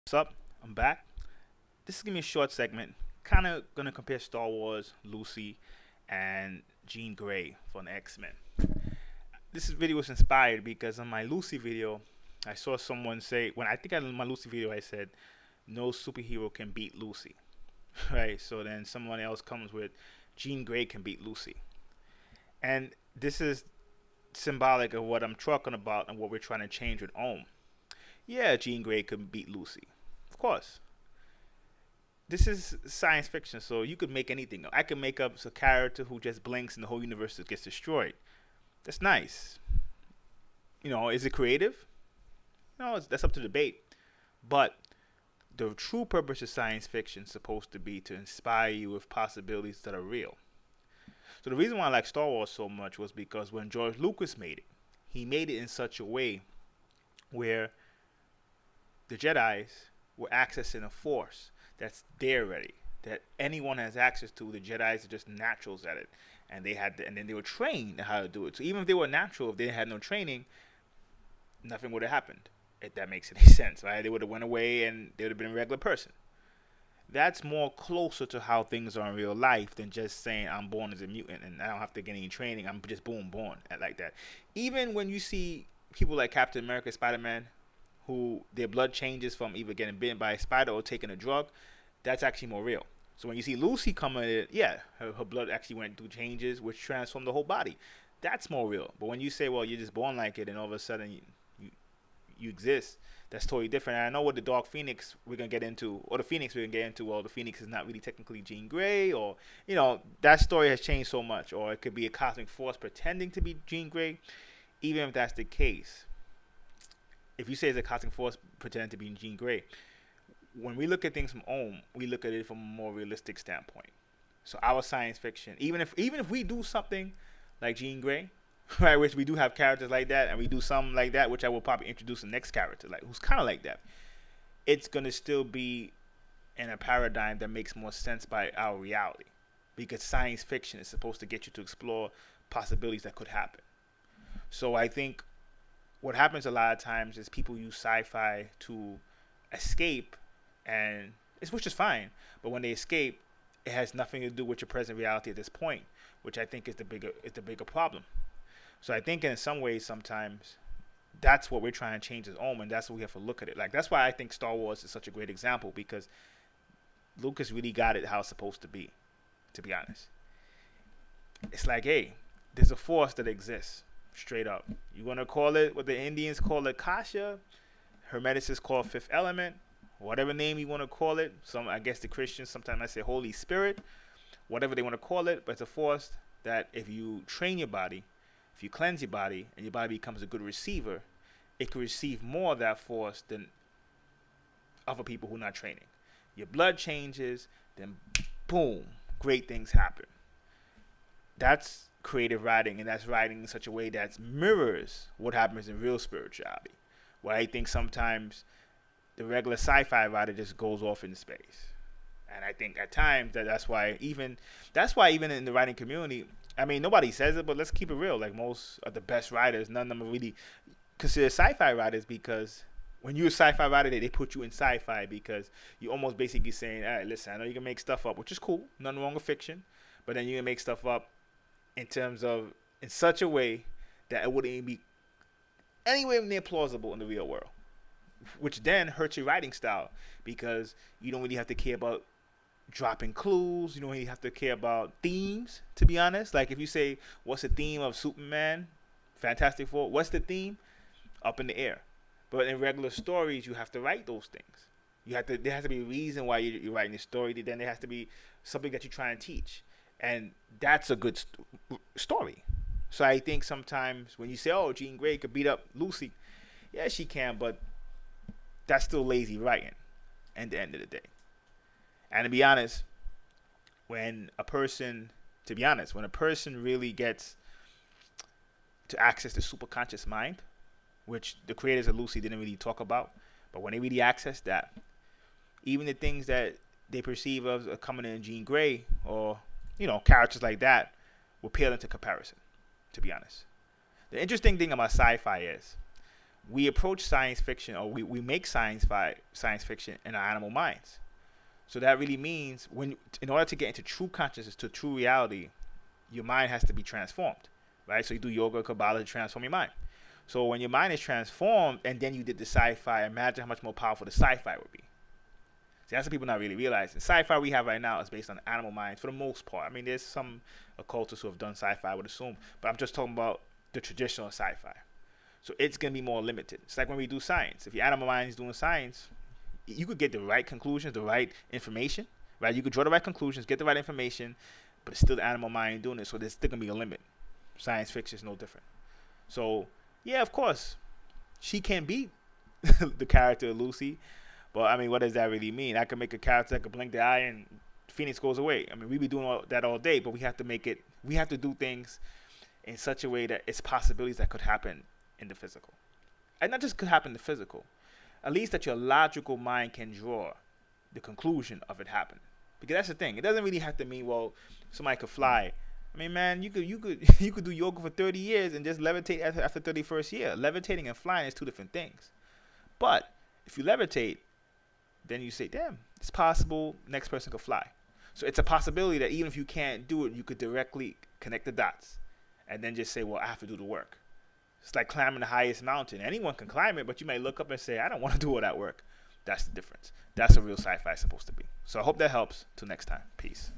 What's up? I'm back. This is gonna be a short segment, kind of gonna compare Star Wars, Lucy, and Jean Grey from the X-Men. This video was inspired because on my Lucy video, I saw someone say when I think I in my Lucy video I said no superhero can beat Lucy, right? So then someone else comes with Jean Grey can beat Lucy, and this is symbolic of what I'm talking about and what we're trying to change with Ohm. Yeah, Jean Grey could beat Lucy, of course. This is science fiction, so you could make anything. I could make up a character who just blinks and the whole universe gets destroyed. That's nice. Is it creative? No, that's up to debate. But the true purpose of science fiction is supposed to be to inspire you with possibilities that are real. So the reason why I like Star Wars so much was because when George Lucas made it, he made it in such a way where the Jedi's were accessing a force that's there already, that anyone has access to. The Jedi's are just naturals at it, and and then they were trained how to do it. So even if they were natural, if they had no training, nothing would have happened. If that makes any sense, right? They would have went away and they would have been a regular person. That's more closer to how things are in real life than just saying I'm born as a mutant and I don't have to get any training. I'm just boom, born like that. Even when you see people like Captain America, Spider-Man, who their blood changes from either getting bitten by a spider or taking a drug, that's actually more real. So when you see Lucy coming in, yeah, her blood actually went through changes which transformed the whole body. That's more real. But when you say, well, you're just born like it and all of a sudden you exist, that's totally different. And I know what the Dark Phoenix we're going to get into, or the Phoenix we're going to get into, well, the Phoenix is not really technically Jean Grey, or, that story has changed so much. Or it could be a cosmic force pretending to be Jean Grey. Even if that's the case, if you say it's a cosmic force pretending to be Jean Grey, when we look at things from Ohm, we look at it from a more realistic standpoint. So our science fiction, even if we do something like Jean Grey, right, which we do have characters like that, and we do something like that, which I will probably introduce the next character, like who's kind of like that, it's gonna still be in a paradigm that makes more sense by our reality, because science fiction is supposed to get you to explore possibilities that could happen. So I think what happens a lot of times is people use sci-fi to escape, and which is fine. But when they escape, it has nothing to do with your present reality at this point, which I think is the bigger problem. So I think in some ways, sometimes that's what we're trying to change as Ohm, and that's what we have to look at it. Like that's why I think Star Wars is such a great example, because Lucas really got it how it's supposed to be. To be honest, it's like, hey, there's a force that exists. Straight up. You want to call it what the Indians call it, Kasha. Hermeticists call it Fifth Element. Whatever name you want to call it. I guess the Christians, sometimes I say Holy Spirit. Whatever they want to call it. But it's a force that if you train your body, if you cleanse your body, and your body becomes a good receiver, it can receive more of that force than other people who are not training. Your blood changes, then boom, great things happen. That's creative writing, and that's writing in such a way that mirrors what happens in real spirituality, where I think sometimes the regular sci-fi writer just goes off into space. And I think at times that's why even in the writing community, I mean, nobody says it, but let's keep it real, like most of the best writers, none of them are really considered sci-fi writers, because when you're a sci-fi writer, they put you in sci-fi because you're almost basically saying, all right, listen, I know you can make stuff up, which is cool, nothing wrong with fiction, but then you can make stuff up in such a way that it wouldn't even be anywhere near plausible in the real world, which then hurts your writing style, because you don't really have to care about dropping clues. You don't really have to care about themes, to be honest. Like if you say, what's the theme of Superman, Fantastic Four, what's the theme? Up in the air. But in regular stories, you have to write those things. There has to be a reason why you're writing the story. Then there has to be something that you try and teach. And that's a good story. So I think sometimes when you say, oh, Jean Grey could beat up Lucy, yeah, she can, but that's still lazy writing at the end of the day. And to be honest, when a person really gets to access the superconscious mind, which the creators of Lucy didn't really talk about, but when they really access that, even the things that they perceive as coming in Jean Grey, or characters like that, will pale into comparison, to be honest. The interesting thing about sci-fi is we approach science fiction, or we make science fiction in our animal minds. So that really means in order to get into true consciousness, to true reality, your mind has to be transformed, right? So you do yoga, Kabbalah to transform your mind. So when your mind is transformed, and then you did the sci-fi, imagine how much more powerful the sci-fi would be. See, that's what people not really realizing. Sci-fi we have right now is based on animal minds for the most part. I mean, there's some occultists who have done sci-fi, I would assume, but I'm just talking about the traditional sci-fi. So it's going to be more limited. It's like when we do science. If your animal mind is doing science, you could get the right conclusions, the right information, right? You could draw the right conclusions, get the right information, but it's still the animal mind doing it, so there's still going to be a limit. Science fiction is no different. So, yeah, of course, she can beat the character of Lucy, but, I mean, what does that really mean? I can make a character that could blink the eye and Phoenix goes away. I mean, we be doing that all day, but we have to do things in such a way that it's possibilities that could happen in the physical. And not just could happen in the physical. At least that your logical mind can draw the conclusion of it happening. Because that's the thing. It doesn't really have to mean, well, somebody could fly. I mean, man, you could do yoga for 30 years and just levitate after 31st year. Levitating and flying is two different things. But if you levitate, then you say, damn, it's possible next person could fly. So it's a possibility that even if you can't do it, you could directly connect the dots and then just say, well, I have to do the work. It's like climbing the highest mountain. Anyone can climb it, but you may look up and say, I don't want to do all that work. That's the difference. That's what real sci-fi is supposed to be. So I hope that helps. Till next time. Peace.